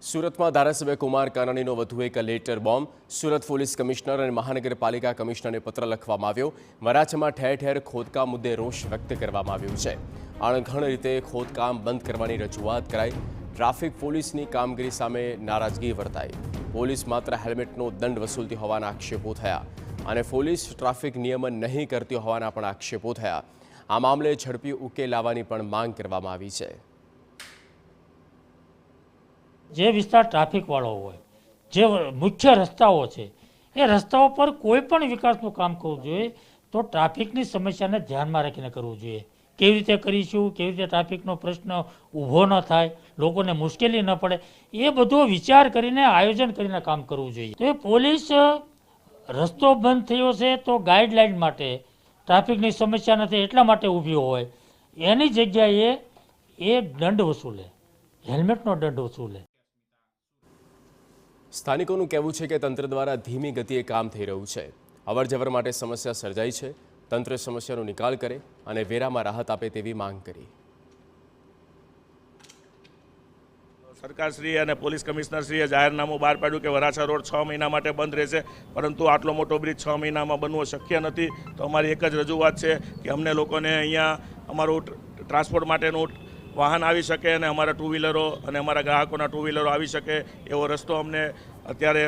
સુરતમાં ધારાસભ્ય કુમાર કાનાણીનો વધુ એક letter bomb. Surat police commissioner અને મહાનગરપાલિકા કમિશનરને પત્ર લખવામાં આવ્યો. વરાછામાં ઠેર ઠેર ખોદકામ મુદ્દે રોષ વ્યક્ત કરવામાં આવ્યો છે. અણઘડ રીતે ખોદકામ બંધ કરવાની રજૂઆત કરાઈ. ટ્રાફિક પોલીસની કામગીરી સામે નારાજગી વર્તાઈ. પોલીસ માત્ર હેલ્મેટનો દંડ વસૂલતી હોવાના આક્ષેપો થયા અને પોલીસ ટ્રાફિક નિયમન નહીં કરતી હોવાના પણ આક્ષેપો થયા. આ મામલે ઝડપી ઉકેલ લાવવાની પણ માંગ કરવામાં આવી છે. જે વિસ્તાર ટ્રાફિકવાળો હોય, જે મુખ્ય રસ્તાઓ છે, એ રસ્તાઓ પર કોઈ પણ વિકાસનું કામ કરવું જોઈએ તો ટ્રાફિકની સમસ્યાને ધ્યાનમાં રાખીને કરવું જોઈએ. કેવી રીતે કરીશું, કેવી રીતે ટ્રાફિકનો પ્રશ્ન ઊભો ન થાય, લોકોને મુશ્કેલી ન પડે, એ બધો વિચાર કરીને આયોજન કરીને કામ કરવું જોઈએ. તો એ પોલીસ રસ્તો બંધ થયો છે તો ગાઈડલાઇન માટે, ટ્રાફિકની સમસ્યા નથી એટલા માટે ઊભી હોય, એની જગ્યાએ એ દંડ વસૂલે, હેલ્મેટનો દંડ વસૂલે. સ્થાનિકોનું કહેવું છે કે તંત્ર દ્વારા ધીમી ગતિએ કામ થઈ રહ્યું છે. અવરજવર માટે સમસ્યા સર્જાઈ છે. તંત્ર સમસ્યાનો નિકાલ કરે અને વેરામાં રાહત આપે તેવી માંગ કરી. સરકારશ્રી અને પોલીસ કમિશનરશ્રીએ જાહેરનામું બહાર પાડ્યું કે વરાછા રોડ 6 મહિના માટે બંધ રહેશે, પરંતુ આટલો મોટો બ્રિજ 6 મહિનામાં બનવો શક્ય નથી. તો અમારી એક જ રજૂઆત છે કે અમને લોકોને અહીંયા અમારું ટ્રાન્સપોર્ટ માટેનું વાહન આવી શકે અને અમારા ટુ વ્હીલરો અને અમારા ગ્રાહકોના ટુ વ્હીલરો આવી શકે એવો રસ્તો અમને અત્યારે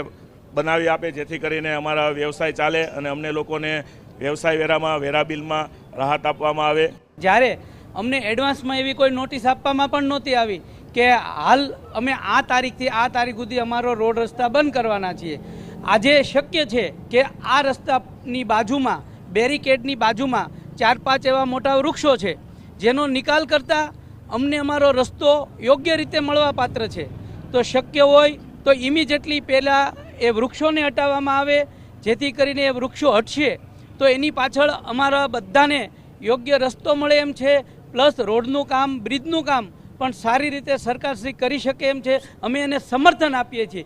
બનાવી આપે, જેથી કરીને અમારા વ્યવસાય ચાલે અને અમને લોકોને વ્યવસાય વેરામાં, વેરા બિલમાં રાહત આપવામાં આવે. જ્યારે અમને એડવાન્સમાં એવી કોઈ નોટિસ આપવામાં પણ નહોતી આવી કે હાલ અમે આ તારીખથી આ તારીખ સુધી અમારો રોડ રસ્તા બંધ કરવાના છીએ. આજે શક્ય છે કે આ રસ્તાની બાજુમાં, બેરિકેડની બાજુમાં 4-5 એવા મોટા વૃક્ષો છે જેનો નિકાલ કરતાં અમને અમારો રસ્તો યોગ્ય રીતે મળવા પાત્ર છે. તો શક્ય હોય તો ઇમિડિયેટલી પહેલાં એ વૃક્ષોને હટાવવામાં આવે, જેથી કરીને એ વૃક્ષો હટશે તો એની પાછળ અમારા બધાને યોગ્ય રસ્તો મળે એમ છે. પ્લસ રોડનું કામ, બ્રિજનું કામ પણ સારી રીતે સરકારશ્રી કરી શકે એમ છે. અમે એને સમર્થન આપીએ છીએ.